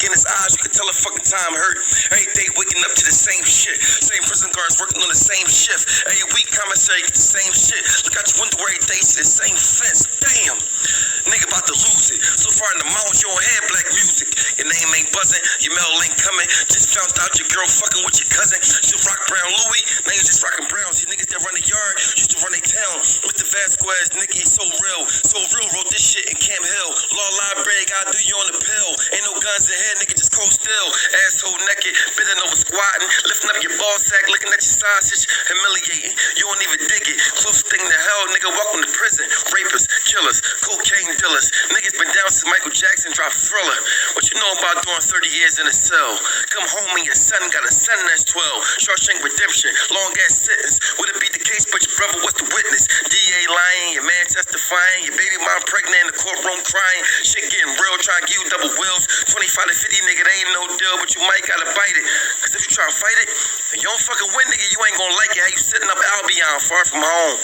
look in his eyes, you can tell the fucking time hurt. Every day waking up to the same shit. Same prison guards working on the same shift. Every week commissary get the same shit. Look out your window every day, see the same fence. Damn. Nigga about to lose it. So far in the mountains, you don't hear black music. Your name ain't buzzing, your mail ain't coming. Just found out your girl fucking with your cousin. You rock Brown Louis, now you just rocking Browns. You niggas that run the yard used to run a town. Mr. Vasquez, nigga, he's so real. So real, wrote this shit in Camp Hill. Law library, gotta do you on the pill. Ain't no guns in here, nigga, just cold still. Asshole naked, bending over squatting, lifting up your ball sack, looking at your sausage, humiliating. You don't even dig it. Close thing to hell, nigga, welcome to prison. Rapists, killers, cocaine dealers. Niggas been down since Michael Jackson dropped Thriller. What you know about doing 30 years in a cell? Come home and your son got a son that's 12. Shawshank Redemption, long ass sentence. Would it be the case, but your brother was the witness? DA lying, your man testifying, your baby mom pregnant in the courtroom crying. Shit getting real, trying to give you double wheels. 25 to 50, nigga, that ain't no deal, but you might gotta bite it. Cause if you try to fight it, and you don't fucking win, nigga, you ain't gonna like it. How you sitting up Albion, far from home.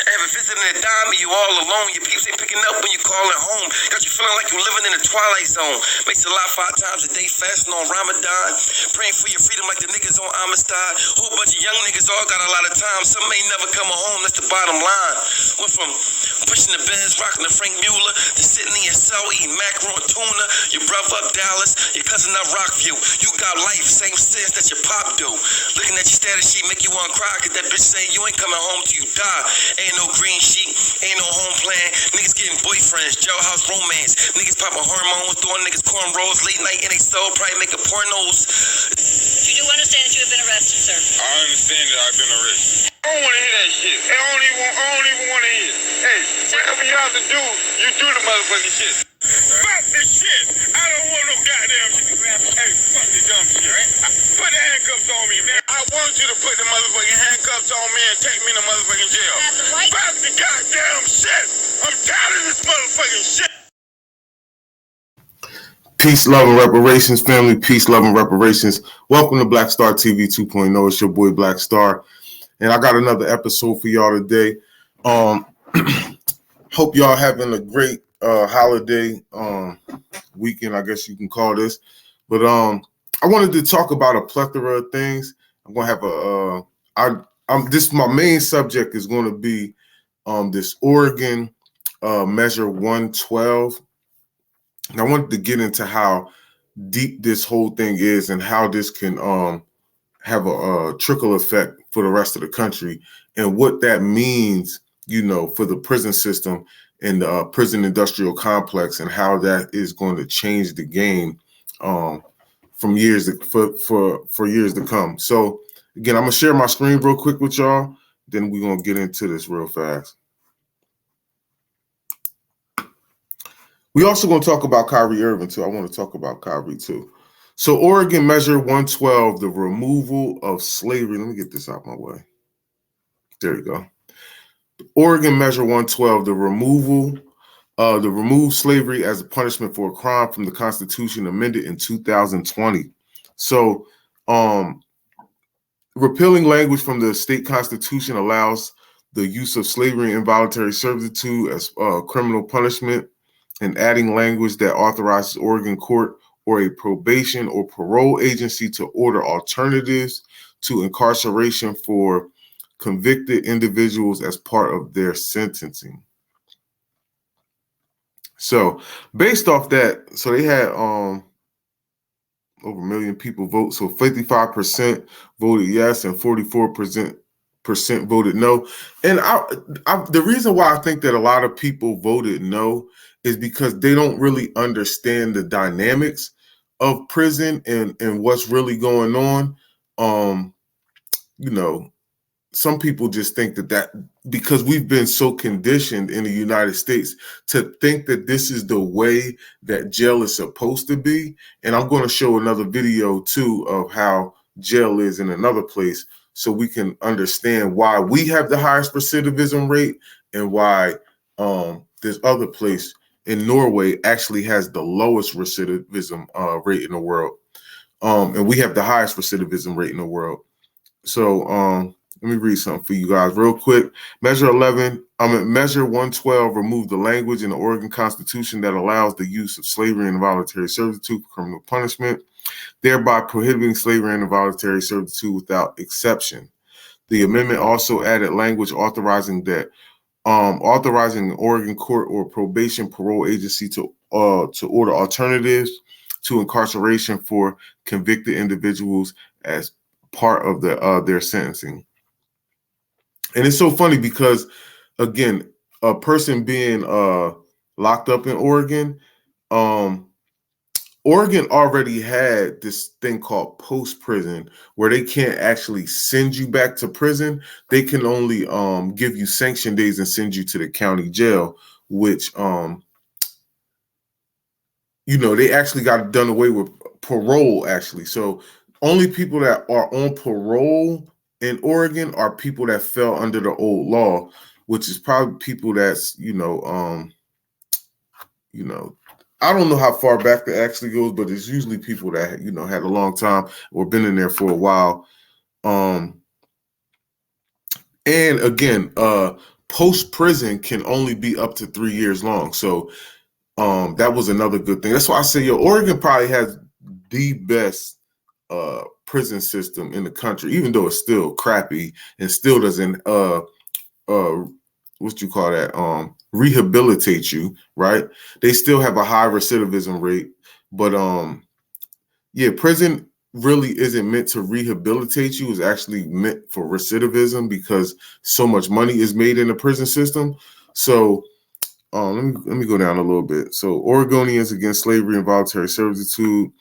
I have a visitor in a dime, you all alone. Your peeps ain't picking up when you call it home. Got you feeling like you living in the Twilight Zone. Makes a lot 5 times a day, fasting on Ramadan. Praying for your freedom like the niggas on Amistad. Whole bunch of young niggas all got a lot of time. Some may never come home, that's the bottom line. Went from pushing the Benz, rocking the Frank Mueller, to sitting in your cell eating mackerel and tuna. Your brother up Dallas, your cousin up Rockview. You got life, same sins that your pop do. Looking at your status sheet make you want to cry, cause that bitch say you ain't coming home till you die. Ain't no green sheet, ain't no home plan. Niggas getting boyfriends, jailhouse romance. Niggas popping hormones, throwing niggas cornrows, late night in they cell, probably making pornos. You do understand that you have been arrested, sir? I understand that I've been arrested. I don't want to hear that shit. I don't even want to hear it. Hey, whatever you have to do, you do the motherfucking shit. Fuck this shit. I don't want no goddamn shit. Hey, fuck this dumb shit, right? Put the handcuffs on me, man. I want you to put the motherfucking handcuffs on me and take me to motherfucking jail. Right. Fuck the goddamn shit. I'm tired of this motherfucking shit. Peace, love, and reparations, family. Peace, love, and reparations. Welcome to Black Star TV 2.0. It's your boy Black Star, and I got another episode for y'all today. Hope y'all having a great holiday weekend, I guess you can call this. But I wanted to talk about a plethora of things. I'm gonna have this my main subject is going to be this Oregon Measure 112. And I wanted to get into how deep this whole thing is and how this can have a trickle effect for the rest of the country and what that means, you know, for the prison system and the prison industrial complex and how that is going to change the game from years for years to come. So again, I'm gonna share my screen real quick with y'all. Then we're gonna get into this real fast. We also going to talk about Kyrie Irving, too. I want to talk about Kyrie, too. So Oregon Measure 112, the removal of slavery. Let me get this out my way. There you go. Oregon Measure 112, the remove slavery as a punishment for a crime from the Constitution amended in 2020. So repealing language from the state constitution allows the use of slavery and involuntary servitude as criminal punishment, and adding language that authorizes Oregon court or a probation or parole agency to order alternatives to incarceration for convicted individuals as part of their sentencing. So based off that, so they had over 1 million people vote. So 55% voted yes and 44% voted no. And the reason why I think that a lot of people voted no is because they don't really understand the dynamics of prison and what's really going on. You know, some people just think that because we've been so conditioned in the United States to think that this is the way that jail is supposed to be. And I'm going to show another video too of how jail is in another place so we can understand why we have the highest recidivism rate and why this other place in Norway actually has the lowest recidivism rate in the world. And we have the highest recidivism rate in the world. So Let me read something for you guys real quick. Measure 112 remove the language in the Oregon Constitution that allows the use of slavery and involuntary servitude for criminal punishment, thereby prohibiting slavery and involuntary servitude without exception. The amendment also added language authorizing an Oregon court or probation parole agency to order alternatives to incarceration for convicted individuals as part of their sentencing. And it's so funny because, again, a person being locked up in Oregon, Oregon already had this thing called post-prison where they can't actually send you back to prison. They can only give you sanction days and send you to the county jail, which, they actually got done away with parole, actually. So only people that are on parole in Oregon are people that fell under the old law, which is probably people that's, I don't know how far back that actually goes, but it's usually people that, had a long time or been in there for a while. And again, post-prison can only be up to 3 years long. So that was another good thing. That's why I say, Oregon probably has the best prison system in the country, even though it's still crappy and still doesn't rehabilitate you, right? They still have a high recidivism rate, but prison really isn't meant to rehabilitate you. It's actually meant for recidivism because so much money is made in the prison system. So let me go down a little bit. So Oregonians Against Slavery and Involuntary Servitude,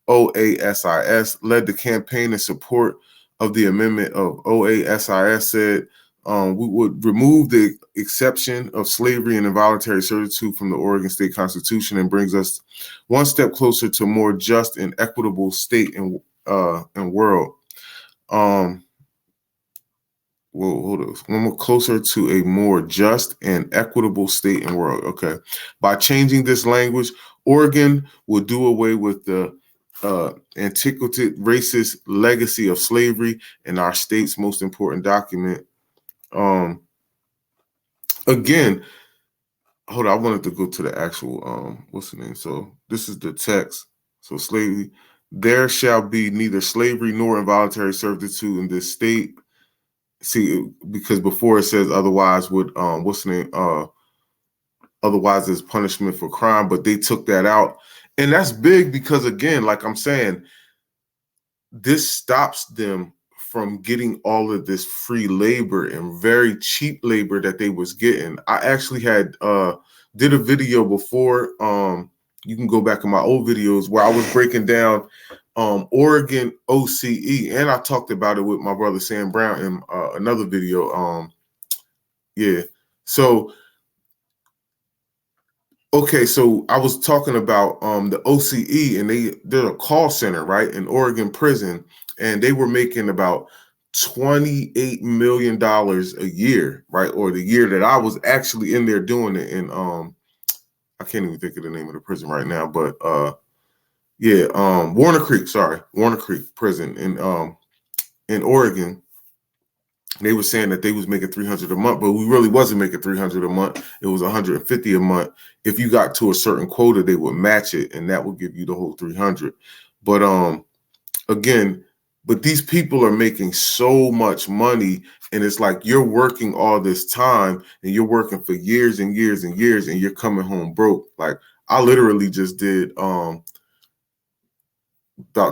OASIS, led the campaign in support of the amendment of OASIS, said we would remove the exception of slavery and involuntary servitude from the Oregon State Constitution and brings us one step closer to a more just and equitable state and world. One more closer to a more just and equitable state and world. Okay. By changing this language, Oregon will do away with the antiquated racist legacy of slavery in our state's most important document. Again, hold on, I wanted to go to the actual, what's the name? So this is the text. So slavery, there shall be neither slavery nor involuntary servitude in this state. See, because before it says otherwise would, otherwise is punishment for crime, but they took that out. And that's big because, again, like I'm saying, this stops them from getting all of this free labor and very cheap labor that they was getting. I actually had did a video before. You can go back in my old videos where I was breaking down Oregon OCE, and I talked about it with my brother Sam Brown in another video. So okay, so I was talking about the OCE, and they're a call center, right, in Oregon prison, and they were making about $28 million a year, right, or the year that I was actually in there doing it. And I can't even think of the name of the prison right now, but Warner Creek prison in Oregon. They were saying that they was making $300 a month, but we really wasn't making $300 a month. It was $150 a month. If you got to a certain quota, they would match it, and that would give you the whole $300. But again, but these people are making so much money, and it's like you're working all this time, and you're working for years and years and years, and you're coming home broke. Like I literally just did about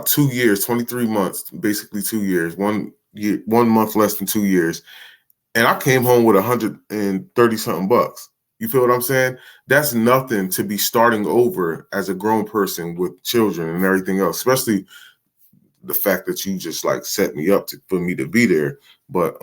2 years, 23 months, basically 2 years, 1 year, 1 month less than 2 years. And I came home with $130 something bucks. You feel what I'm saying? That's nothing to be starting over as a grown person with children and everything else, especially the fact that you just like set me up for me to be there. But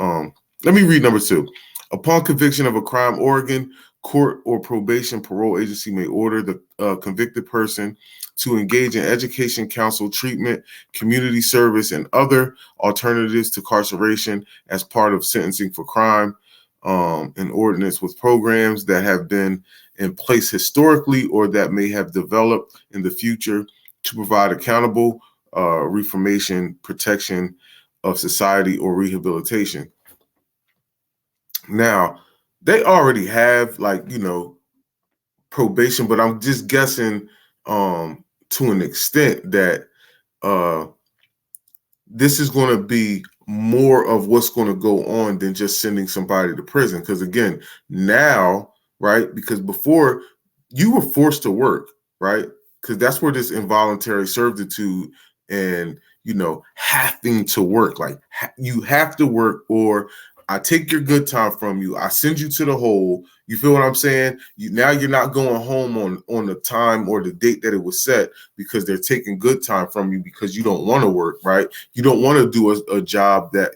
let me read number 2. Upon conviction of a crime, Oregon court or probation parole agency may order the convicted person to engage in education, counsel, treatment, community service, and other alternatives to incarceration as part of sentencing for crime. An ordinance with programs that have been in place historically or that may have developed in the future to provide accountable reformation, protection of society, or rehabilitation. Now, they already have like, probation, but I'm just guessing to an extent that this is going to be more of what's going to go on than just sending somebody to prison. Because again, now, right? Because before you were forced to work, right? Because that's where this involuntary servitude and having to work, like you have to work, or I take your good time from you. I send you to the hole. You feel what I'm saying? Now you're not going home on the time or the date that it was set because they're taking good time from you because you don't want to work, right? You don't want to do a job that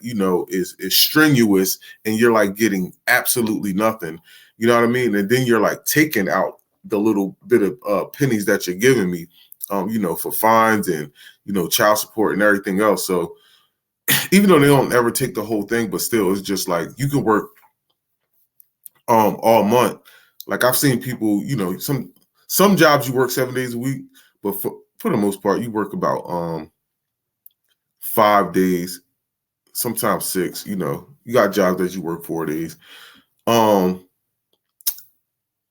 is strenuous and you're like getting absolutely nothing. You know what I mean? And then you're like taking out the little bit of pennies that you're giving me, for fines and child support and everything else. So even though they don't ever take the whole thing, but still, it's just like you can work all month. Like I've seen people, some jobs you work 7 days a week, but for the most part, you work about 5 days, sometimes 6. You got jobs that you work 4 days.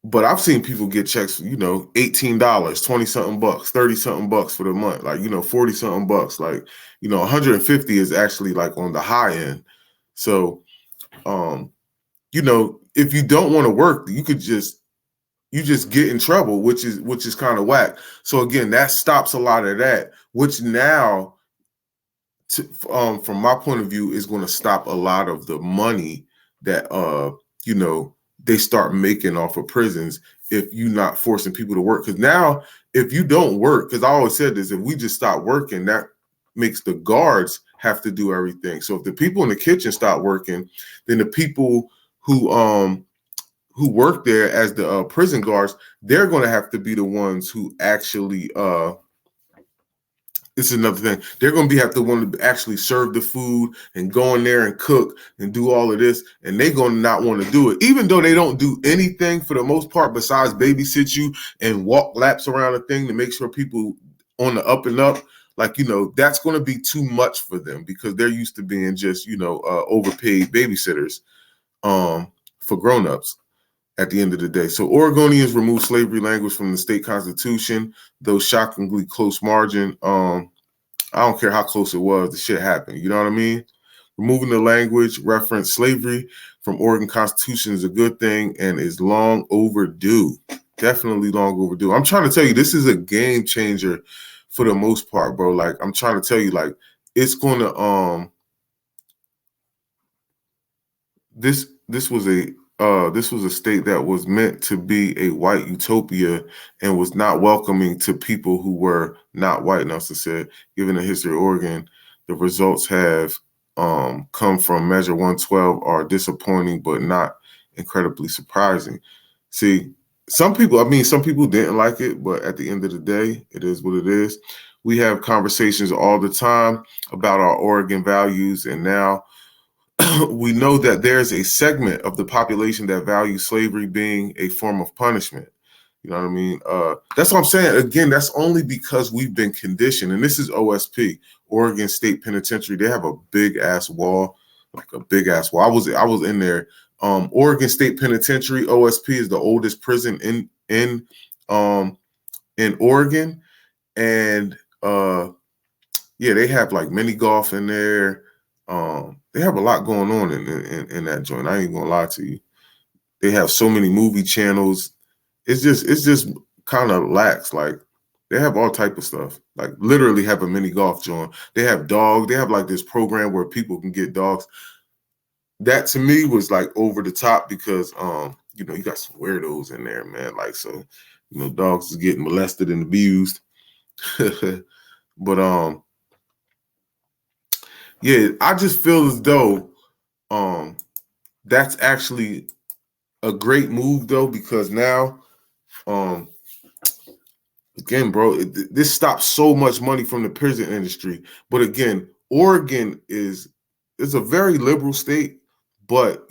But I've seen people get checks, $18, 20 something bucks, 30 something bucks for the month, like 40 something bucks, like 150 is actually like on the high end. So if you don't want to work, you just get in trouble, which is kind of whack. So again, that stops a lot of that, which now from my point of view is going to stop a lot of the money that they start making off of prisons if you're not forcing people to work. Because now if you don't work, because I always said this, if we just stop working, that makes the guards have to do everything. So if the people in the kitchen stop working, then the people who work there as the prison guards, they're going to have to be the ones who actually it's another thing. They're going to have to want to actually serve the food and go in there and cook and do all of this. And they're going to not want to do it, even though they don't do anything for the most part besides babysit you and walk laps around the thing to make sure people on the up and up. Like, that's going to be too much for them because they're used to being just, overpaid babysitters for grownups at the end of the day. So Oregonians removed slavery language from the state constitution, though shockingly close margin. I don't care how close it was, the shit happened. You know what I mean? Removing the language reference slavery from Oregon Constitution is a good thing and is long overdue. Definitely long overdue. I'm trying to tell you, this is a game changer for the most part, bro. Like, I'm trying to tell you, like, it's going to this was a state that was meant to be a white utopia and was not welcoming to people who were not white. Nelson said, given the history of Oregon, the results have come from Measure 112 are disappointing, but not incredibly surprising. See, some people didn't like it, but at the end of the day, it is what it is. We have conversations all the time about our Oregon values, and now we know that there's a segment of the population that values slavery being a form of punishment. You know what I mean? That's what I'm saying. Again, that's only because we've been conditioned. And this is OSP, Oregon State Penitentiary. They have a big ass wall, like a big ass wall. I was in there. Oregon State Penitentiary, OSP, is the oldest prison in Oregon. And yeah, they have like mini golf in there. They have a lot going on in that joint. I ain't gonna lie to you. They have so many movie channels. It's just kind of lax. Like, they have all type of stuff. Like, literally have a mini golf joint. They have dogs. They have like this program where people can get dogs. That to me was like over the top because you got some weirdos in there, man. Like, so dogs is getting molested and abused. But yeah, I just feel as though that's actually a great move though, because now again, bro, this stops so much money from the prison industry. But again, Oregon is a very liberal state, but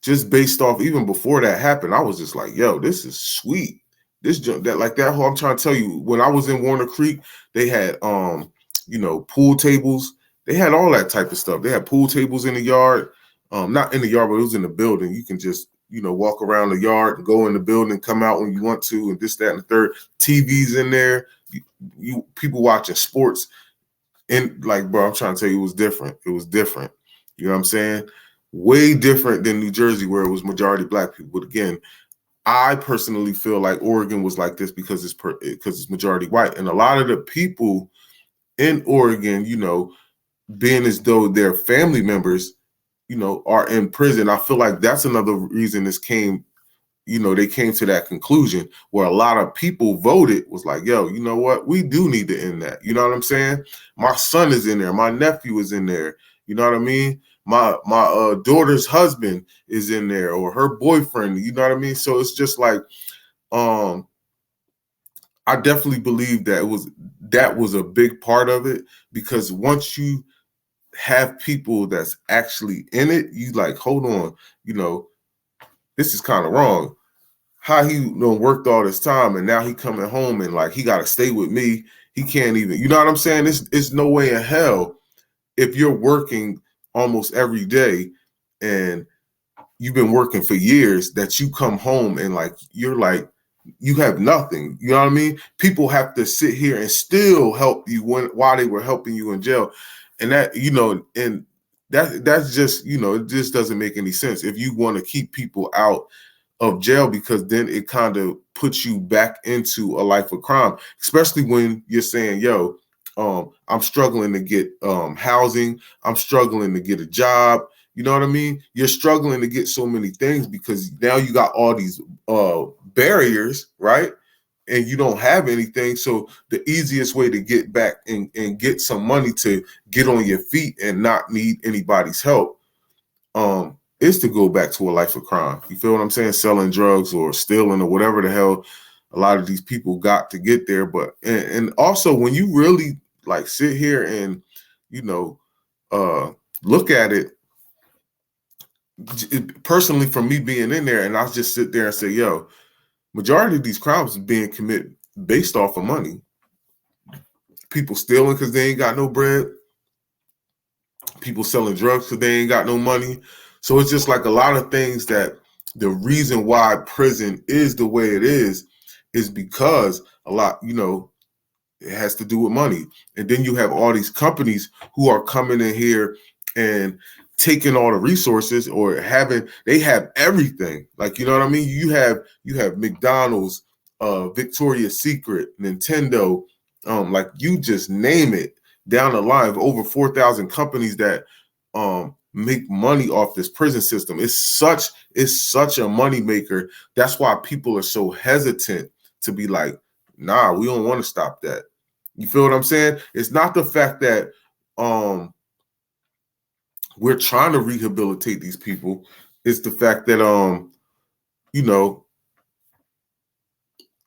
just based off, even before that happened, I was just like, yo, this is sweet. That whole, I'm trying to tell you, when I was in Warner Creek, they had pool tables. They had all that type of stuff. They had pool tables in the yard. not in the yard, but it was in the building. You can just, walk around the yard and go in the building, come out when you want to, and this, that, and the third. TV's in there. You people watching sports. And like, bro, I'm trying to tell you, it was different. It was different. You know what I'm saying? Way different than New Jersey, where it was majority black people. But again, I personally feel like Oregon was like this because it's majority white. And a lot of the people in Oregon, being as though they're family members, are in prison. I feel like that's another reason they came to that conclusion, where a lot of people voted, was like, yo, you know what? We do need to end that. You know what I'm saying? My son is in there. My nephew is in there. You know what I mean? My daughter's husband is in there, or her boyfriend. You know what I mean? So it's just like, I definitely believe that was a big part of it, because once you have people that's actually in it, you like, hold on, this is kind of wrong. How he worked all this time, and now he coming home and like he got to stay with me. He can't even, you know what I'm saying? It's no way in hell, if you're working almost every day and you've been working for years, that you come home and like you're like, you have nothing. You know what I mean? People have to sit here and still help you while they were helping you in jail. And that, and that's just, it just doesn't make any sense if you want to keep people out of jail, because then it kind of puts you back into a life of crime, especially when you're saying, yo, I'm struggling to get housing. I'm struggling to get a job. You know what I mean? You're struggling to get so many things because now you got all these barriers, right? And you don't have anything. So the easiest way to get back and get some money to get on your feet and not need anybody's help is to go back to a life of crime. You feel what I'm saying? Selling drugs or stealing or whatever the hell a lot of these people got to get there. But and also when you really like sit here and look at it, personally, from me being in there, and I just sit there and say, yo, majority of these crimes are being committed based off of money. People stealing because they ain't got no bread. People selling drugs because they ain't got no money. So it's just like a lot of things that the reason why prison is the way it is because a lot, it has to do with money. And then you have all these companies who are coming in here and taking all the resources, or they have everything. Like, you know what I mean? You have McDonald's, Victoria's Secret, Nintendo, like you just name it down the line of over 4,000 companies that make money off this prison system. It's such a money maker. That's why people are so hesitant to be like, nah, we don't want to stop that. You feel what I'm saying? It's not the fact that we're trying to rehabilitate these people. It's the fact that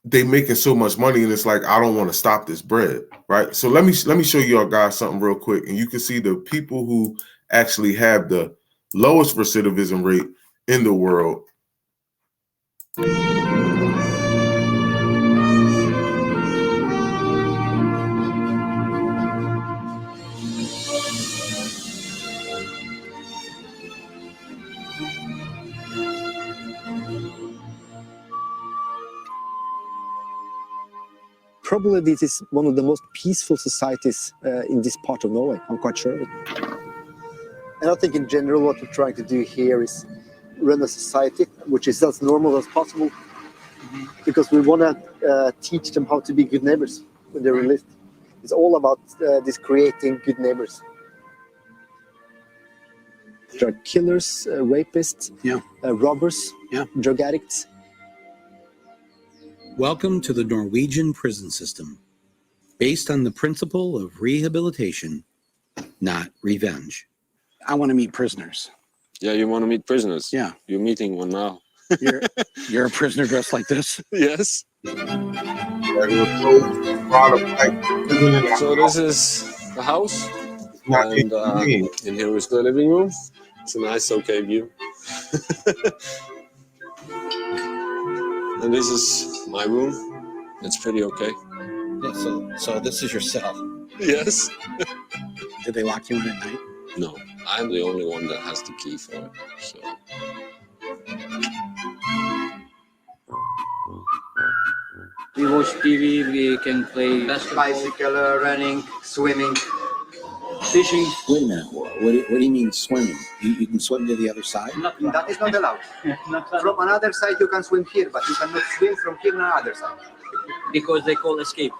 they making so much money, and it's like, I don't want to stop this bread, right? So let me show y'all guys something real quick, and you can see the people who actually have the lowest recidivism rate in the world. Probably this is one of the most peaceful societies in this part of Norway. I'm quite sure of it. And I think in general what we're trying to do here is run a society which is as normal as possible, because we want to teach them how to be good neighbors when they're released. It's all about this creating good neighbors. There are killers, rapists, robbers, drug addicts. Welcome to the Norwegian prison system, based on the principle of rehabilitation, not revenge. I want to meet prisoners. Yeah, you want to meet prisoners? Yeah. You're meeting one now. You're a prisoner dressed like this? Yes. So this is the house, and in here is the living room. It's a nice, okay view. And this is my room. It's pretty okay. Yeah, so this is your cell. Yes. Did they lock you in at night? No, I'm the only one that has the key for it. So We watch TV, we can play basketball, Bicycle, running, swimming. fishing. Wait a minute. What do you mean swimming? You can swim to the other side? That is not allowed. From another side, you can swim here, but you cannot swim from here to another side. Because they call escape.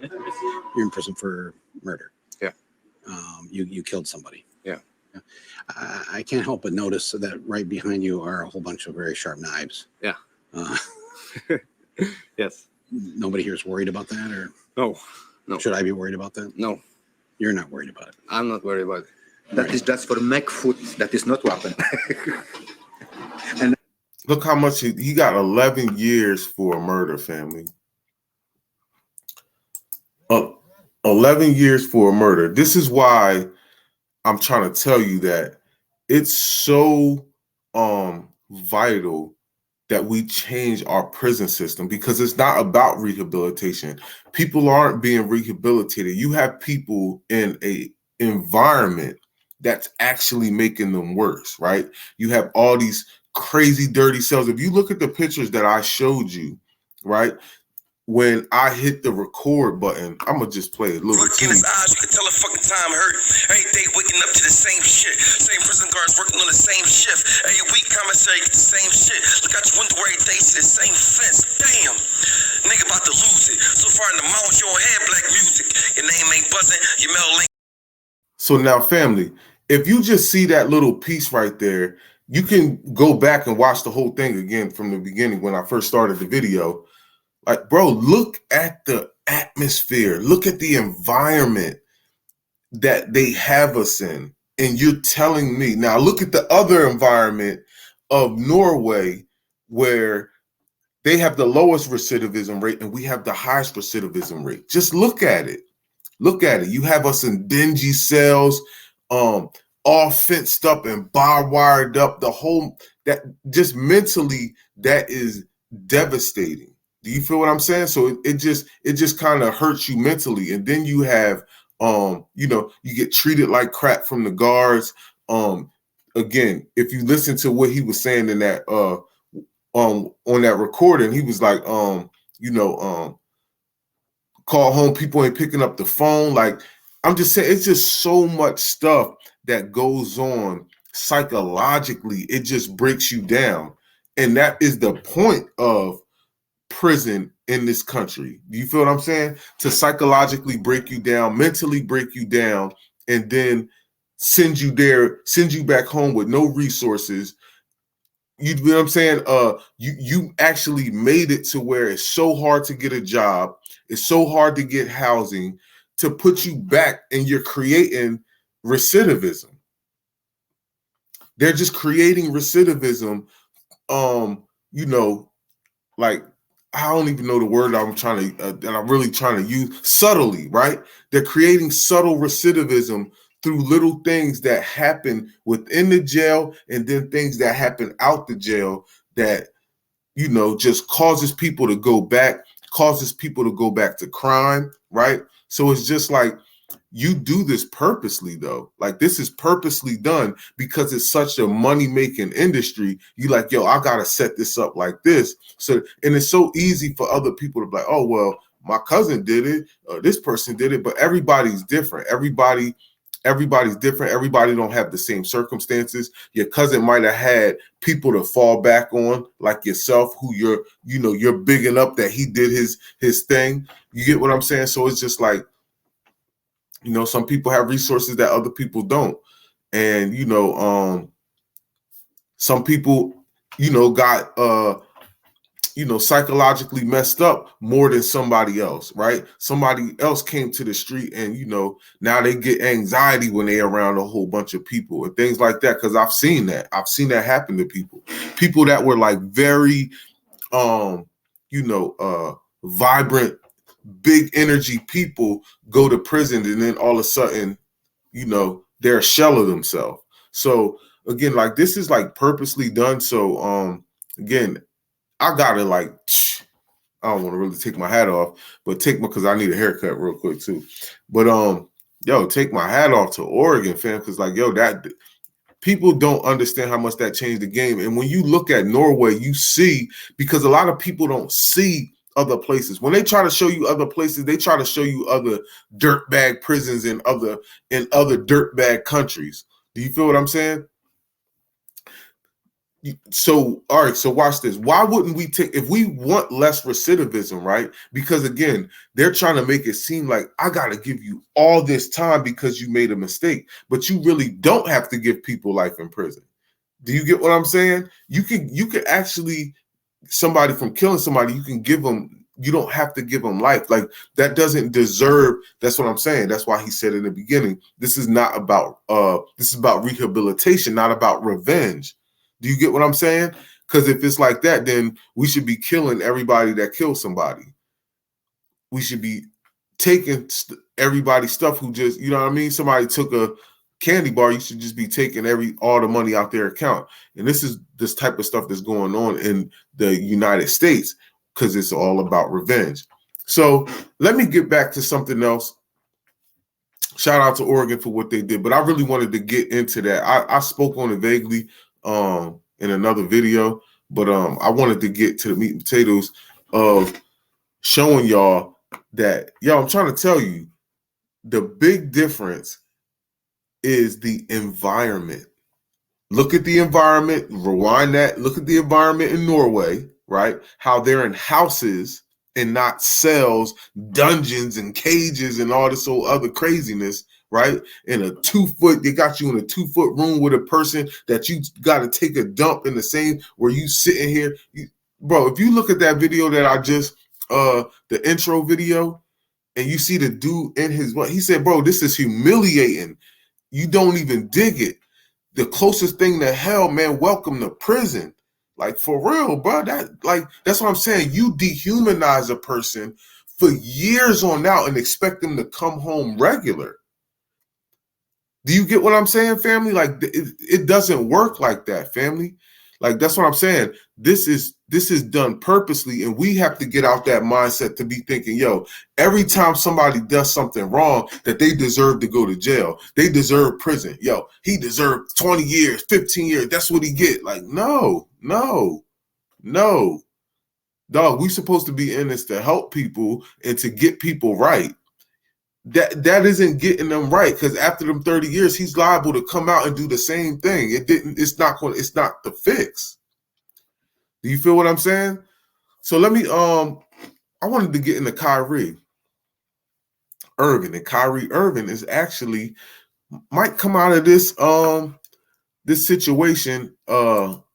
You're in prison for murder. Yeah. You killed somebody. Yeah. I can't help but notice that right behind you are a whole bunch of very sharp knives. Yeah. Yes. Nobody here is worried about that, or No. No. should I be worried about that? No. You're not worried about it. I'm not worried about it. That is just for neck foot. That is not weapon. Look how much he got 11 years for a murder, family. 11 years for a murder. This is why I'm trying to tell you that it's so vital that we change our prison system, because it's not about rehabilitation. People aren't being rehabilitated. You have people in a environment that's actually making them worse, right? You have all these crazy dirty cells. If you look at the pictures that I showed you, right? When I hit the record button, I'm gonna just play a little Look in teeny. his eyes, you can tell a fucking time hurt. Every day waking up to the same shit. Same prison guards working on the same shift. Every week commissary get the same shit. Look out your window every day, see the same fence. Damn. Nigga about to lose it. So far in the mountains, you don't hear black music. Your name ain't buzzing, your mail ain't. So now, family, if you just see that little piece right there, you can go back and watch the whole thing again from the beginning when I first started the video. Like, bro, look at the atmosphere. Look at the environment that they have us in. And you're telling me, now look at the other environment of Norway, where they have the lowest recidivism rate and we have the highest recidivism rate. Just look at it. Look at it. You have us in dingy cells, all fenced up and barbed wired up. The whole, that just mentally, that is devastating. Do you feel what I'm saying? So it just kind of hurts you mentally. And then you have, you get treated like crap from the guards. Again, if you listen to what he was saying in that, on that recording, he was like, call home, people ain't picking up the phone. Like, I'm just saying, it's just so much stuff that goes on psychologically. It just breaks you down. And that is the point of prison in this country. Do you feel what I'm saying? To psychologically break you down, mentally break you down, and then send you back home with no resources. You know what I'm saying? You actually made it to where it's so hard to get a job, it's so hard to get housing, to put you back, and you're creating recidivism. They're just creating recidivism. Like, I don't even know the word that I'm really trying to use. Subtly, right? They're creating subtle recidivism through little things that happen within the jail, and then things that happen out the jail that, just causes people to go back to crime, right? So it's just like, you do this purposely, though. Like, this is purposely done because it's such a money-making industry. You like, yo, I gotta set this up like this. So, and it's so easy for other people to be like, oh, well, my cousin did it, this person did it, but everybody's different. Everybody's different. Everybody don't have the same circumstances. Your cousin might have had people to fall back on, like yourself, who you're bigging up that he did his thing. You get what I'm saying? So it's just like, some people have resources that other people don't. And, some people, got, psychologically messed up more than somebody else, right? Somebody else came to the street and, now they get anxiety when they're around a whole bunch of people and things like that. Cause I've seen that happen to people that were like very, vibrant, big energy people go to prison, and then all of a sudden, they're a shell of themselves. So again, like, this is like purposely done. So again, I gotta I don't want to really take my hat off, but because I need a haircut real quick too. But yo, take my hat off to Oregon, fam, because like, yo, that people don't understand how much that changed the game. And when you look at Norway, you see, because a lot of people don't see other places. When they try to show you other places, they try to show you other dirtbag prisons in other dirtbag countries. Do you feel what I'm saying? So, all right, so watch this. Why wouldn't we take, if we want less recidivism, right? Because again, they're trying to make it seem like I got to give you all this time because you made a mistake, but you really don't have to give people life in prison. Do you get what I'm saying? You can actually, somebody from killing somebody, you can give them, you don't have to give them life. Like that doesn't deserve, that's what I'm saying. That's why he said in the beginning, this is not about, this is about rehabilitation, not about revenge. Do you get what I'm saying? Because if it's like that, then we should be killing everybody that kills somebody. We should be taking everybody's stuff who just, you know what I mean? Somebody took a candy bar, you should just be taking all the money out their account. And this is this type of stuff that's going on in the United States because it's all about revenge. So let me get back to something else. Shout out to Oregon for what they did, but I really wanted to get into that. I spoke on it vaguely in another video, but I wanted to get to the meat and potatoes of showing y'all that, yo, I'm trying to tell you, the big difference is the environment. Look at the environment, rewind that, look at the environment in Norway, right? How they're in houses and not cells, dungeons and cages and all this old other craziness, right? In a 2 foot, they got you in a 2 foot room with a person that you got to take a dump in the same where you sitting here. Bro, if you look at that video that I just, the intro video, and you see the dude in his, he said, bro, this is humiliating. You don't even dig it. The closest thing to hell, man, welcome to prison. Like, for real, bro. That's what I'm saying. You dehumanize a person for years on out and expect them to come home regular. Do you get what I'm saying, family? Like, it doesn't work like that, family. Like, that's what I'm saying. This is done purposely, and we have to get out that mindset to be thinking, yo, every time somebody does something wrong, that they deserve to go to jail. They deserve prison. Yo, he deserved 20 years, 15 years. That's what he get. Like, no. Dog, we supposed to be in this to help people and to get people right. That isn't getting them right, because after them 30 years, he's liable to come out and do the same thing. It's not the fix. Do you feel what I'm saying? So let me I wanted to get into Kyrie Irving, and Kyrie Irving is actually might come out of this this situation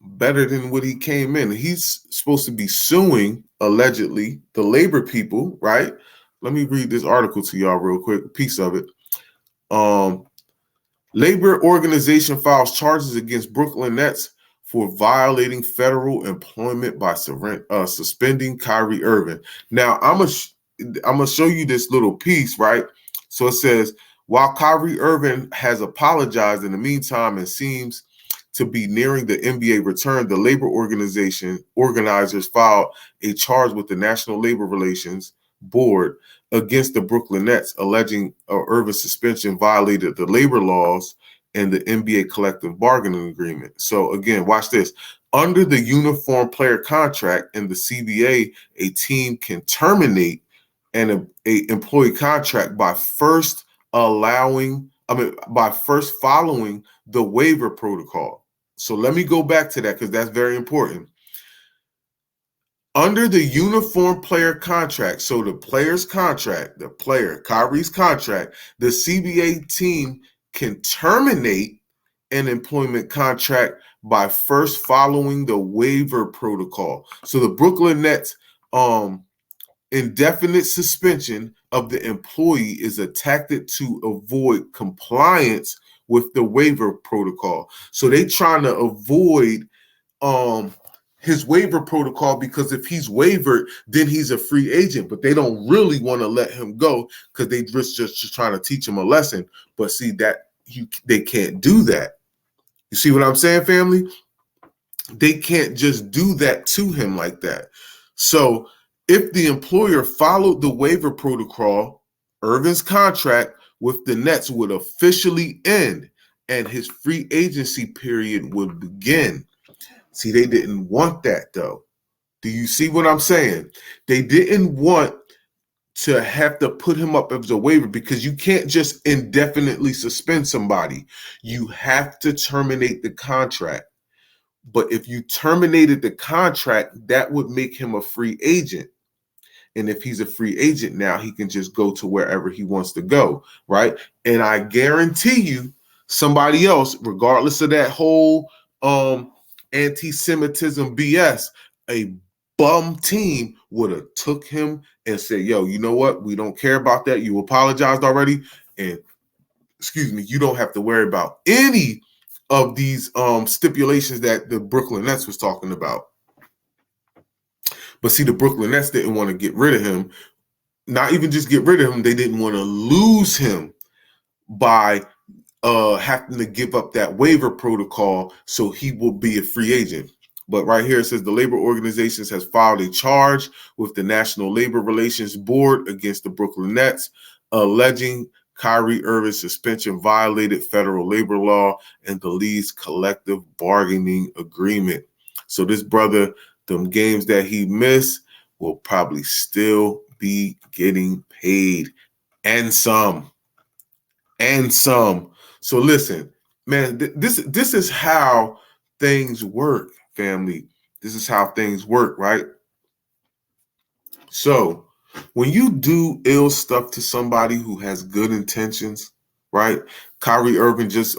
better than what he came in. He's supposed to be suing, allegedly, the labor people, right? Let me read this article to y'all real quick, a piece of it. Labor organization files charges against Brooklyn Nets for violating federal employment by suspending Kyrie Irving. Now, I'm gonna show you this little piece, right? So it says, while Kyrie Irving has apologized in the meantime and seems to be nearing the NBA return, the labor organization organizers filed a charge with the National Labor Relations Board against the Brooklyn Nets, alleging Irving's suspension violated the labor laws and the NBA collective bargaining agreement. So again, watch this. Under the uniform player contract in the CBA, a team can terminate an employee contract by first following the waiver protocol. So let me go back to that because that's very important. Under the uniform player contract, so the player's contract, Kyrie's contract, the CBA team can terminate an employment contract by first following the waiver protocol. So the Brooklyn Nets indefinite suspension of the employee is a tactic to avoid compliance with the waiver protocol. So they trying to avoid his waiver protocol, because if he's wavered, then he's a free agent. But they don't really want to let him go because they just trying to teach him a lesson. But see, that they can't do that. You see what I'm saying, family? They can't just do that to him like that. So if the employer followed the waiver protocol, Irving's contract with the Nets would officially end and his free agency period would begin. See, they didn't want that though. Do you see what I'm saying? They didn't want to have to put him up as a waiver because you can't just indefinitely suspend somebody. You have to terminate the contract. But if you terminated the contract, that would make him a free agent. And if he's a free agent now, he can just go to wherever he wants to go, right? And I guarantee you, somebody else, regardless of that whole anti-Semitism BS, a bum team would have took him and said, yo, you know what? We don't care about that. You apologized already. And excuse me, you don't have to worry about any of these stipulations that the Brooklyn Nets was talking about. But see, the Brooklyn Nets didn't want to get rid of him. Not even just get rid of him, they didn't want to lose him by having to give up that waiver protocol so he will be a free agent. But right here it says the labor organizations has filed a charge with the National Labor Relations Board against the Brooklyn Nets, alleging Kyrie Irving's suspension violated federal labor law and the league's collective bargaining agreement. So this brother, them games that he missed will probably still be getting paid and some. So listen, man, this is how things work, family. This is how things work, right? So when you do ill stuff to somebody who has good intentions, right? Kyrie Irving just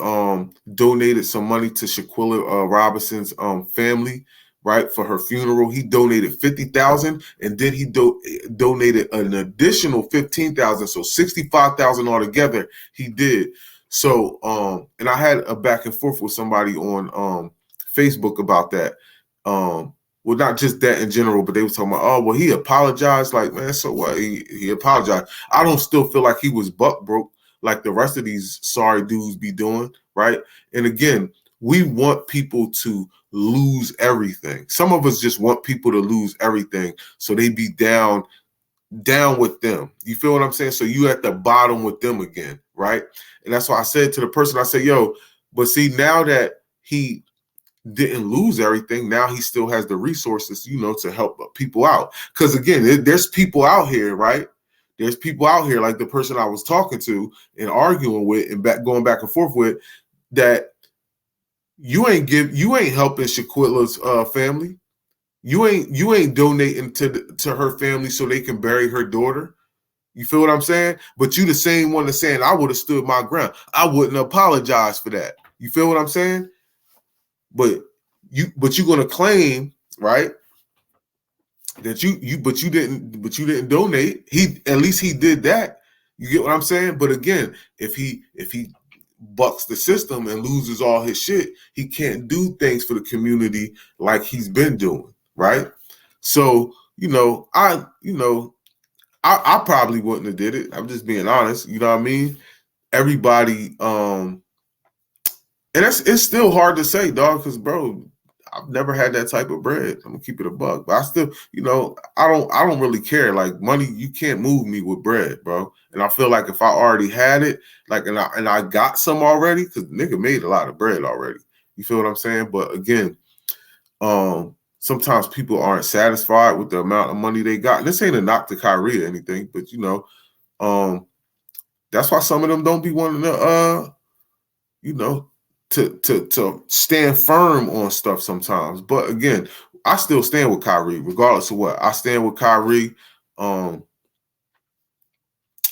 donated some money to Shaquilla Robinson's family, right, for her funeral. He donated $50,000, and then he donated an additional $15,000, so $65,000 altogether. He did. So, and I had a back and forth with somebody on Facebook about that. Well, not just that in general, but they were talking about, oh, well, he apologized. Like, man, so what? He apologized. I don't still feel like he was buck broke like the rest of these sorry dudes be doing, right? And again, we want people to lose everything. Some of us just want people to lose everything so they be down with them. You feel what I'm saying? So you at the bottom with them again, right? And that's why I said to the person, I said, yo, but see, now that he didn't lose everything, now he still has the resources, to help people out. Because again, there's people out here, right? There's people out here like the person I was talking to and arguing with and going back and forth with, that you ain't helping Shaquilla's family. You ain't donating to her family so they can bury her daughter. You feel what I'm saying? But you the same one that's saying I would have stood my ground. I wouldn't apologize for that. You feel what I'm saying? But you're gonna claim, right, that you didn't donate. At least he did that. You get what I'm saying? But again, if he bucks the system and loses all his shit, he can't do things for the community like he's been doing, right? So, I probably wouldn't have did it. I'm just being honest, you know what I mean? Everybody, and it's still hard to say, dog, because bro, I've never had that type of bread. I'm gonna keep it a buck, but I still, I don't really care. Like money, you can't move me with bread, bro. And I feel like if I already had it, like, and I got some already, because nigga made a lot of bread already. You feel what I'm saying? But again, sometimes people aren't satisfied with the amount of money they got. And this ain't a knock to Kyrie or anything, but that's why some of them don't be wanting to, to stand firm on stuff sometimes. But again, I still stand with Kyrie, regardless of what. I stand with Kyrie.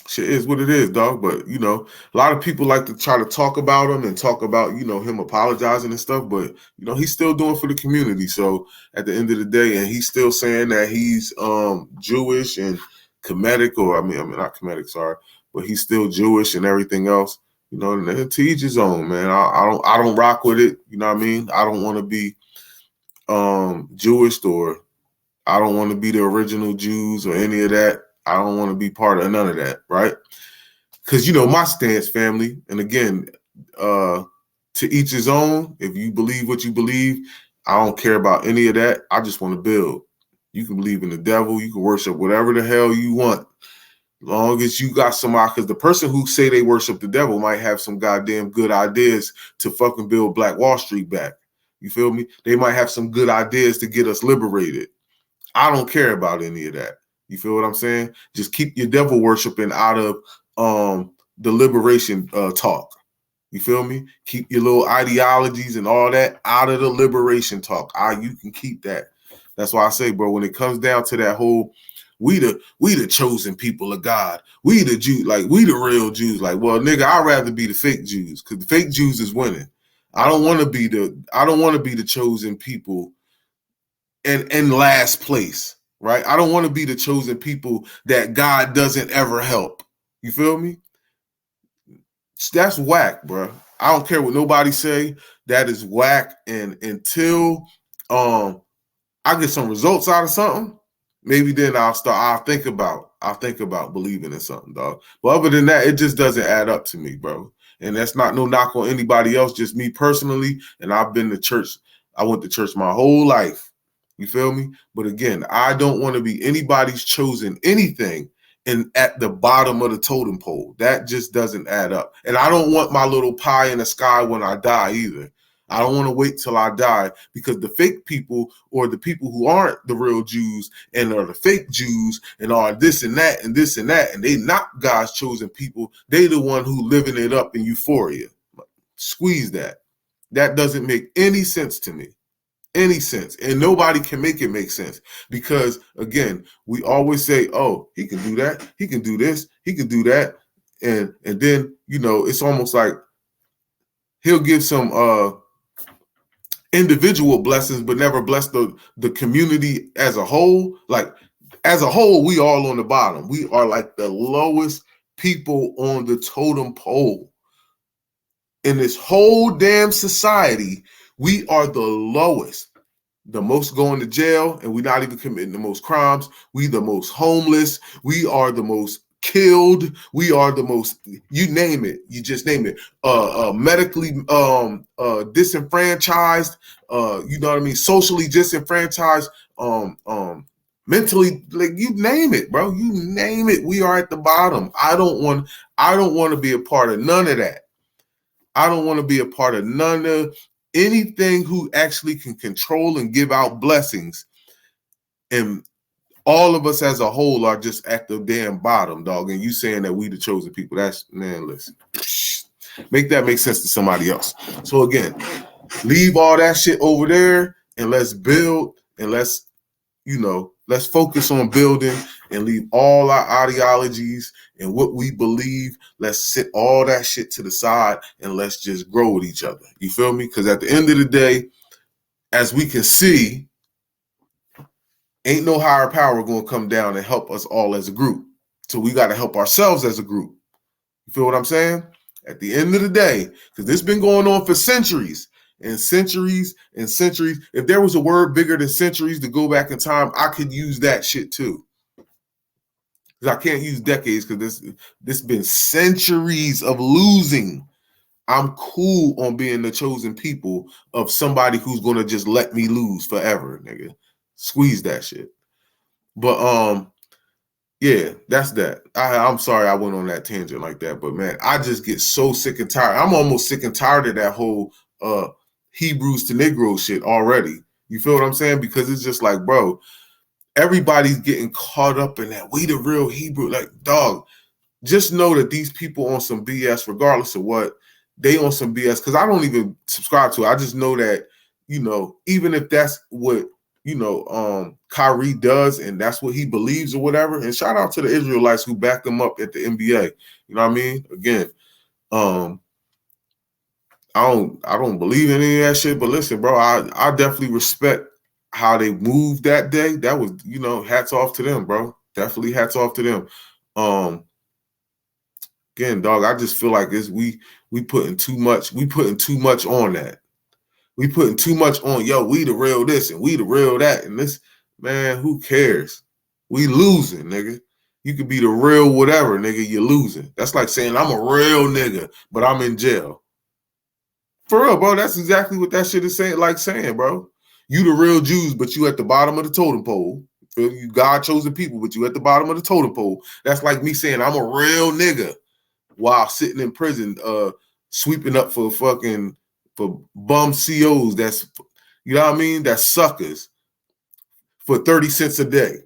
Shit is what it is, dog. But a lot of people like to try to talk about him and talk about, him apologizing and stuff. But he's still doing for the community. So at the end of the day, and he's still saying that he's Jewish and Kemetic, or I mean not Kemetic, sorry, but he's still Jewish and everything else. And to each his own, man. I don't rock with it. You know what I mean? I don't want to be Jewish, or I don't want to be the original Jews or any of that. I don't want to be part of none of that, right? Because my stance, family. And again, to each his own. If you believe what you believe, I don't care about any of that. I just want to build. You can believe in the devil. You can worship whatever the hell you want. Long as you got somebody, because the person who say they worship the devil might have some goddamn good ideas to fucking build Black Wall Street back. You feel me? They might have some good ideas to get us liberated. I don't care about any of that. You feel what I'm saying? Just keep your devil worshiping out of the liberation talk. You feel me? Keep your little ideologies and all that out of the liberation talk. You can keep that. That's why I say, bro, when it comes down to that whole we the chosen people of God. We the Jews, like we the real Jews. Like, well, nigga, I'd rather be the fake Jews because the fake Jews is winning. I don't want to be the chosen people in last place, right? I don't want to be the chosen people that God doesn't ever help. You feel me? That's whack, bro. I don't care what nobody say. That is whack. And until I get some results out of something, maybe then I'll think about believing in something, dog. But other than that, it just doesn't add up to me, bro. And that's not no knock on anybody else, just me personally. And I've been to church. I went to church my whole life. You feel me? But again, I don't want to be anybody's chosen anything and at the bottom of the totem pole. That just doesn't add up. And I don't want my little pie in the sky when I die either. I don't want to wait till I die because the fake people or the people who aren't the real Jews and are the fake Jews and are this and that and this and that, and they not God's chosen people, they the one who living it up in euphoria. Squeeze that. That doesn't make any sense to me. Any sense. And nobody can make it make sense because, again, we always say, oh, he can do that. He can do this. He can do that. And then, it's almost like he'll give some individual blessings, but never bless the community as a whole. Like, as a whole, we all on the bottom. We are like the lowest people on the totem pole. In this whole damn society, we are the lowest. The most going to jail, and we're not even committing the most crimes. We the most homeless. We are the most killed. We are the most, you name it. You just name it. Medically disenfranchised. You know what I mean? Socially disenfranchised. Mentally, like you name it, bro. You name it. We are at the bottom. I don't want to be a part of none of that. I don't want to be a part of none of anything who actually can control and give out blessings. And all of us as a whole are just at the damn bottom, dog. And you saying that we the chosen people. That's, man, listen. Make that make sense to somebody else. So again, leave all that shit over there and let's build and let's focus on building and leave all our ideologies and what we believe. Let's sit all that shit to the side and let's just grow with each other. You feel me? Because at the end of the day, as we can see, ain't no higher power going to come down and help us all as a group. So we got to help ourselves as a group. You feel what I'm saying? At the end of the day, because this has been going on for centuries. And centuries and centuries. If there was a word bigger than centuries to go back in time, I could use that shit too. Because I can't use decades because this been centuries of losing. I'm cool on being the chosen people of somebody who's gonna just let me lose forever, nigga. Squeeze that shit. But yeah, that's that. I'm sorry I went on that tangent like that, but man, I just get so sick and tired. I'm almost sick and tired of that whole Hebrews to Negro shit already. You feel what I'm saying? Because it's just like, bro, everybody's getting caught up in that. We the real Hebrew. Like, dog, just know that these people on some BS, regardless of what, they on some BS. Because I don't even subscribe to it. I just know that, even if that's what, Kyrie does and that's what he believes or whatever. And shout out to the Israelites who backed him up at the NBA. You know what I mean? Again, I don't believe in any of that shit, but listen, bro, I definitely respect how they moved that day. That was, hats off to them, bro. Definitely hats off to them. Again, dog, I just feel like we putting too much on that. We putting too much on, we the real this and we the real that. And this, man, who cares? We losing, nigga. You could be the real whatever, nigga, you're losing. That's like saying I'm a real nigga, but I'm in jail. For real, bro, that's exactly what that shit is saying, bro. You the real Jews, but you at the bottom of the totem pole. You God chosen people, but you at the bottom of the totem pole. That's like me saying I'm a real nigga while sitting in prison, sweeping up for bum COs. That's, you know what I mean? That's suckers for 30 cents a day.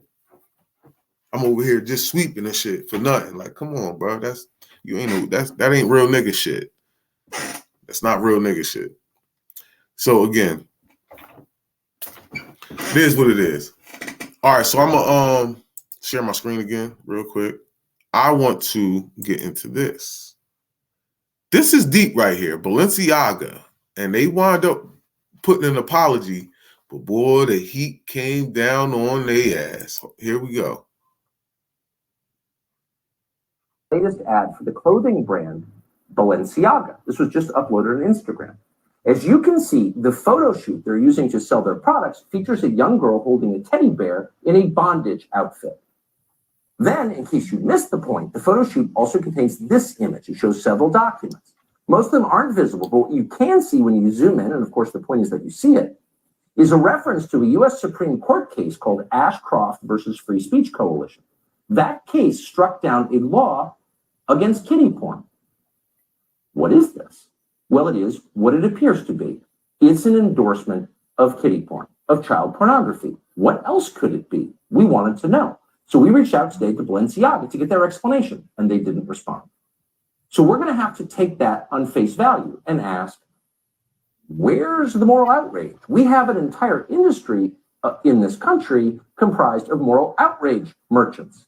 I'm over here just sweeping and shit for nothing. Like, come on, bro. That ain't real nigga shit. That's not real nigga shit. So again, it is what it is. All right, so I'm gonna share my screen again real quick. I want to get into this. This is deep right here. Balenciaga, and they wound up putting an apology, but boy, the heat came down on their ass. Here we go. Latest ad for the clothing brand Balenciaga. This was just uploaded on Instagram. As you can see, the photo shoot they're using to sell their products features a young girl holding a teddy bear in a bondage outfit. Then, in case you missed the point, the photo shoot also contains this image. It shows several documents. Most of them aren't visible, but what you can see when you zoom in, and of course the point is that you see it, is a reference to a U.S. Supreme Court case called Ashcroft versus Free Speech Coalition. That case struck down a law against kiddie porn. What is this? Well, it is what it appears to be. It's an endorsement of kiddie porn, of child pornography. What else could it be? We wanted to know. So we reached out today to Balenciaga to get their explanation, and they didn't respond. So we're going to have to take that on face value and ask, where's the moral outrage? We have an entire industry in this country comprised of moral outrage merchants.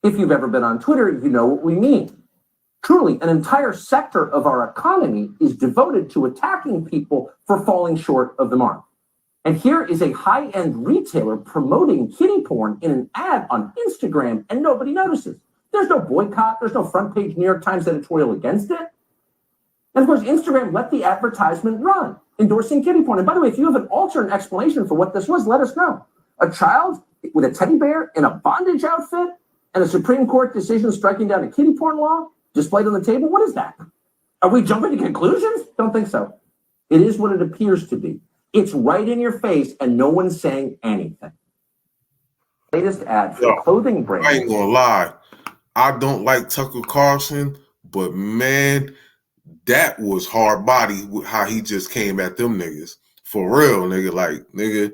If you've ever been on Twitter, you know what we mean. Truly, an entire sector of our economy is devoted to attacking people for falling short of the mark. And here is a high-end retailer promoting kiddie porn in an ad on Instagram, and nobody notices. There's no boycott. There's no front-page New York Times editorial against it. And of course, Instagram let the advertisement run, endorsing kiddie porn. And by the way, if you have an alternate explanation for what this was, let us know. A child with a teddy bear in a bondage outfit and a Supreme Court decision striking down a kiddie porn law displayed on the table? What is that? Are we jumping to conclusions? Don't think so. It is what it appears to be. It's right in your face, and no one's saying anything. Latest ad for the clothing brand. I ain't gonna lie. I don't like Tucker Carlson, but man, that was hard body how he just came at them niggas. For real, nigga. Like, nigga,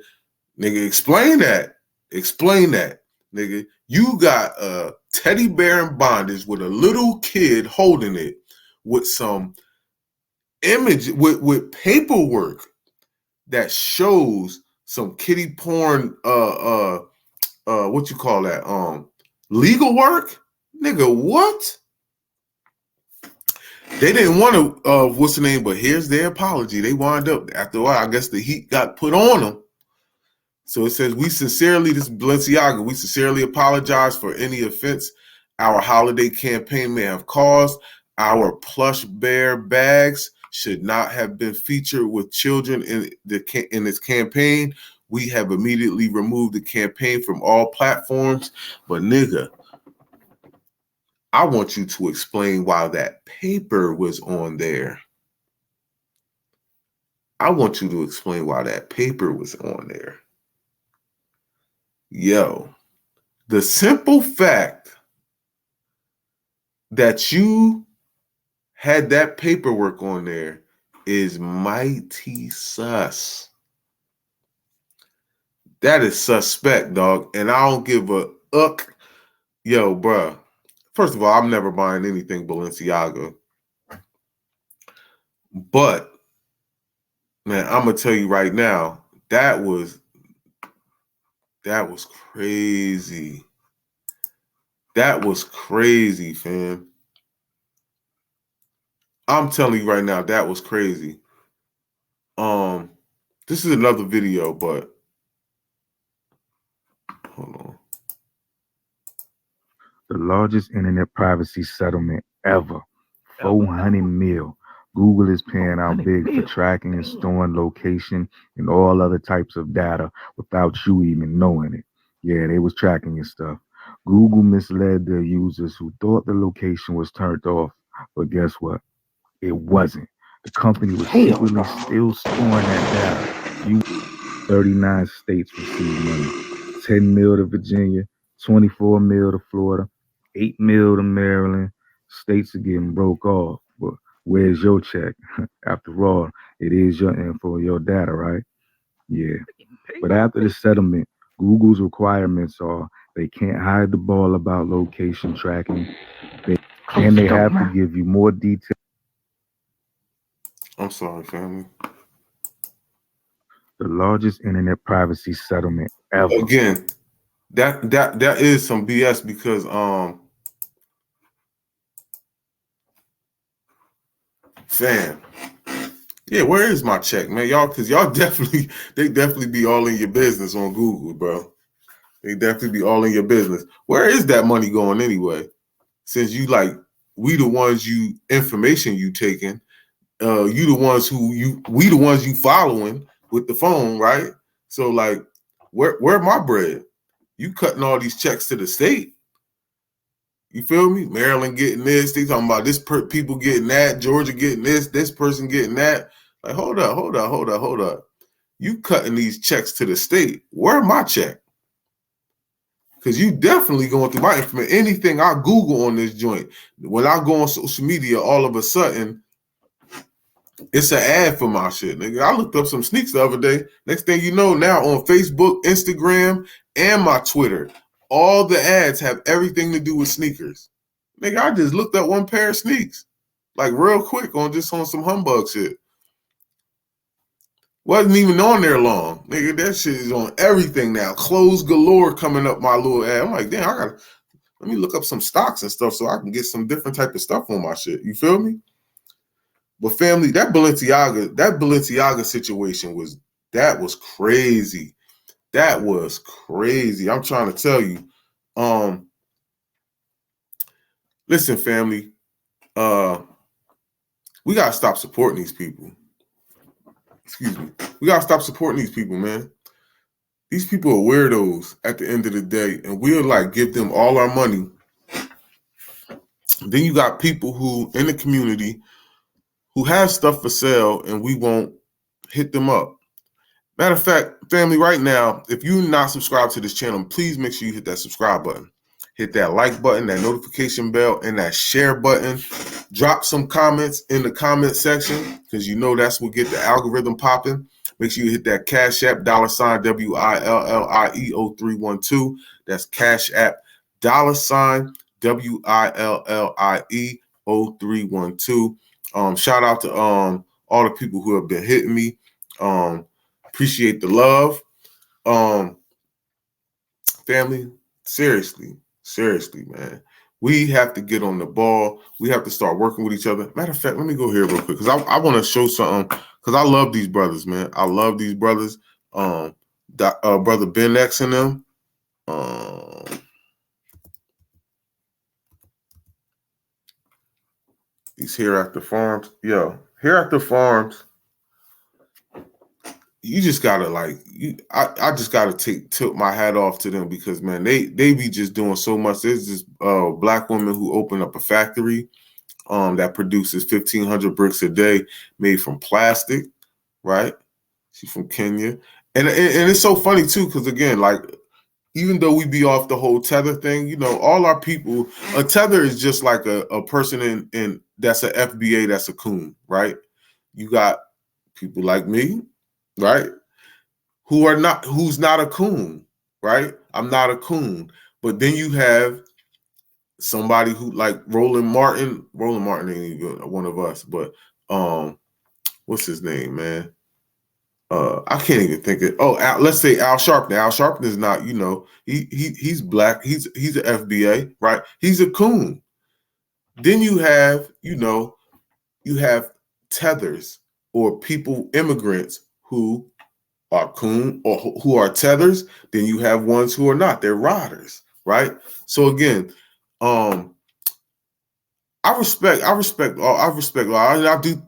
explain that. Explain that, nigga. You got a teddy bear in bondage with a little kid holding it with some image, with paperwork that shows some kiddie porn, what you call that? Legal work? Nigga, what? They didn't want to, what's the name? But here's their apology. They wound up, after a while, I guess the heat got put on them. So it says, this is Balenciaga, we sincerely apologize for any offense our holiday campaign may have caused. Our plush bear bags should not have been featured with children in this campaign. We have immediately removed the campaign from all platforms. But nigga, I want you to explain why that paper was on there. I want you to explain why that paper was on there. Yo, the simple fact that you had that paperwork on there is mighty sus. That is suspect, dog. And I don't give a uck. Yo, bruh. First of all, I'm never buying anything Balenciaga. But, man, I'm going to tell you right now, that was crazy. That was crazy, fam. I'm telling you right now, that was crazy. This is another video, but hold on. The largest internet privacy settlement ever. 400 mil. Google is paying out big for tracking and storing location and all other types of data without you even knowing it. Yeah, they was tracking your stuff. Google misled their users who thought the location was turned off, but guess what? It wasn't. The company was secretly still storing that data. 39 states received money. 10 mil to Virginia, 24 mil to Florida, 8 mil to Maryland. States are getting broke off. But where's your check? After all, it is your info, your data, right? Yeah. But after the settlement, Google's requirements are they can't hide the ball about location tracking. And they have to give you more detail. I'm sorry, family. The largest internet privacy settlement ever. Again, that is some BS because fam. Yeah, where is my check, man? Y'all, because y'all they definitely be all in your business on Google, bro. They definitely be all in your business. Where is that money going anyway? Since we the ones information you taking, we the ones you following with the phone, right? So like, where my bread? You cutting all these checks to the state. You feel me? Maryland getting this. They talking about people getting that. Georgia getting this. This person getting that. Like, hold up. You cutting these checks to the state. Where my check? Because you definitely going through my information. Anything I Google on this joint, when I go on social media, all of a sudden, it's an ad for my shit, nigga. I looked up some sneaks the other day. Next thing you know, now on Facebook, Instagram, and my Twitter, all the ads have everything to do with sneakers. Nigga, I just looked up one pair of sneaks, like real quick on some humbug shit. Wasn't even on there long. Nigga, that shit is on everything now. Clothes galore coming up my little ad. I'm like, damn, let me look up some stocks and stuff so I can get some different type of stuff on my shit. You feel me? But family, that Balenciaga situation was crazy. That was crazy. I'm trying to tell you. Listen, family, we gotta stop supporting these people. Excuse me. We gotta stop supporting these people, man. These people are weirdos at the end of the day, and we'll like give them all our money. Then you got people who in the community who have stuff for sale, and we won't hit them up. Matter of fact, family, right now, if you're not subscribed to this channel, please make sure you hit that subscribe button. Hit that like button, that notification bell, and that share button. Drop some comments in the comment section because you know that's what get the algorithm popping. Make sure you hit that Cash App $ WILLIE0312. That's Cash App $ WILLIE0312. Shout out to all the people who have been hitting me. Appreciate the love. Family, seriously, man. We have to get on the ball. We have to start working with each other. Matter of fact, let me go here real quick because I want to show something because I love these brothers, man. I love these brothers. Brother Ben X and them. These Here After Farms. Yo, Here After Farms. You just gotta I just gotta tilt my hat off to them because man, they be just doing so much. There's this black woman who opened up a factory that produces 1,500 bricks a day made from plastic, right? She's from Kenya, and it's so funny too because again, like even though we be off the whole tether thing, you know, all our people, a tether is just like a person in that's an FBA, that's a coon, right? You got people like me, right? Who's not a coon, right? I'm not a coon. But then you have somebody who like Roland Martin ain't even one of us, but what's his name, man? I can't even think of let's say Al Sharpton. Al Sharpton is not, you know, he's black, he's an FBA, right? He's a coon. Then you have, you know, tethers or immigrants who are coon or who are tethers. Then you have ones who are not. They're riders, right? So again, I respect all. I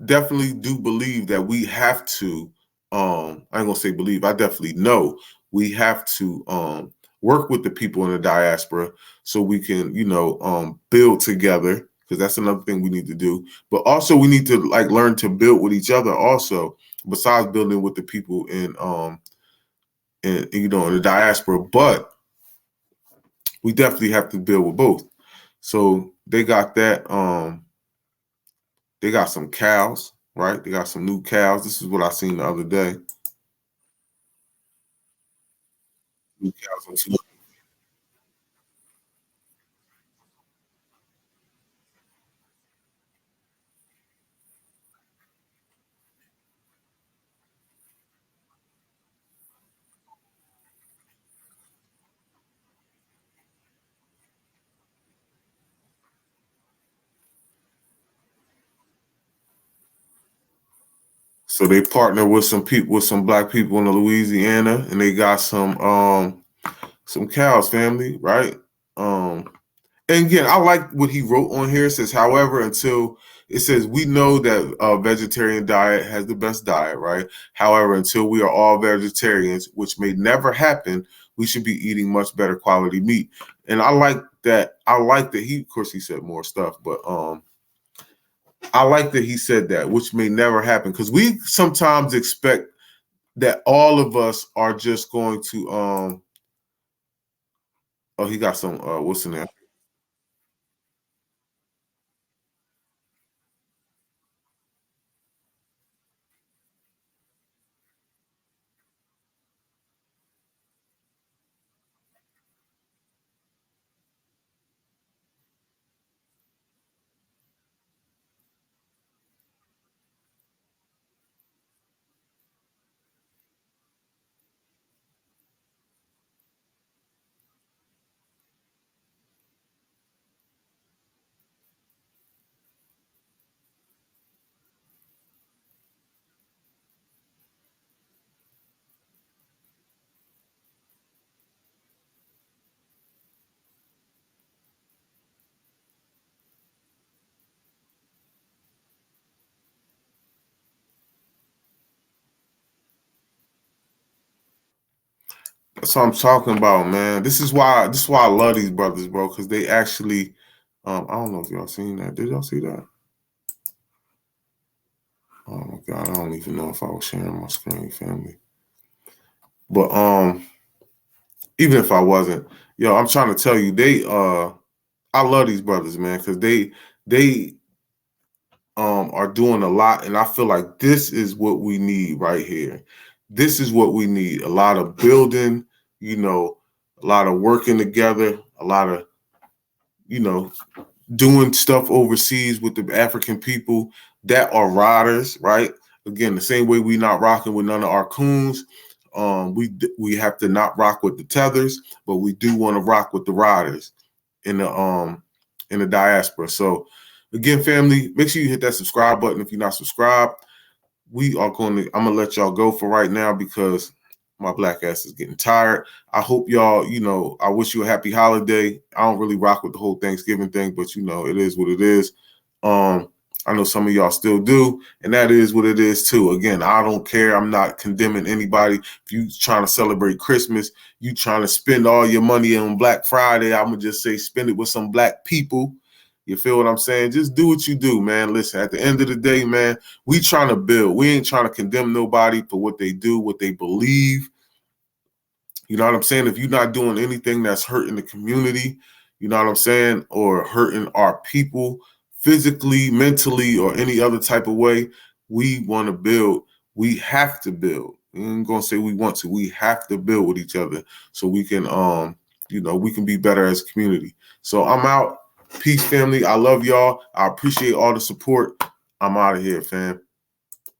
definitely believe that we have to. I ain't gonna say believe. I definitely know we have to work with the people in the diaspora so we can, you know, build together because that's another thing we need to do. But also we need to like learn to build with each other also. Besides building with the people in in the diaspora, but we definitely have to build with both. So they got that. They got some cows, right? They got some new cows. This is what I seen the other day. New cows on Twitter. So they partner with some people, with some black people in Louisiana, and they got some cows, family, right? And again, I like what he wrote on here. It says, however, until it says we know that a vegetarian diet has the best diet, right? However, until we are all vegetarians, which may never happen, we should be eating much better quality meat. And I like that. I like that he, of course, he said more stuff, but I like that he said that, which may never happen, because we sometimes expect that all of us are just going to oh, he got some what's in there? That's what I'm talking about, man. This is why I love these brothers, bro, because they actually I don't know if y'all seen that. Did y'all see that? Oh my god, I don't even know if I was sharing my screen, family. But even if I wasn't, yo, I'm trying to tell you, I love these brothers, man, because they are doing a lot, and I feel like this is what we need right here. This is what we need. A lot of building, a lot of working together, a lot of, doing stuff overseas with the African people that are riders, right? Again, the same way we not rocking with none of our coons. We have to not rock with the tethers, but we do want to rock with the riders in the diaspora. So again, family, make sure you hit that subscribe button if you're not subscribed. I'm gonna let y'all go for right now because my black ass is getting tired. I hope y'all, I wish you a happy holiday. I don't really rock with the whole Thanksgiving thing, but it is what it is. I know some of y'all still do, and that is what it is too. Again, I don't care. I'm not condemning anybody. If you trying to celebrate Christmas, you trying to spend all your money on Black Friday, I'm gonna just say spend it with some black people. You feel what I'm saying? Just do what you do, man. Listen, at the end of the day, man, we trying to build. We ain't trying to condemn nobody for what they do, what they believe. You know what I'm saying? If you're not doing anything that's hurting the community, you know what I'm saying, or hurting our people physically, mentally, or any other type of way, we want to build. We have to build. I'm gonna say we want to. We have to build with each other so we can, we can be better as a community. So I'm out. Peace, family. I love y'all. I appreciate all the support. I'm out of here, fam.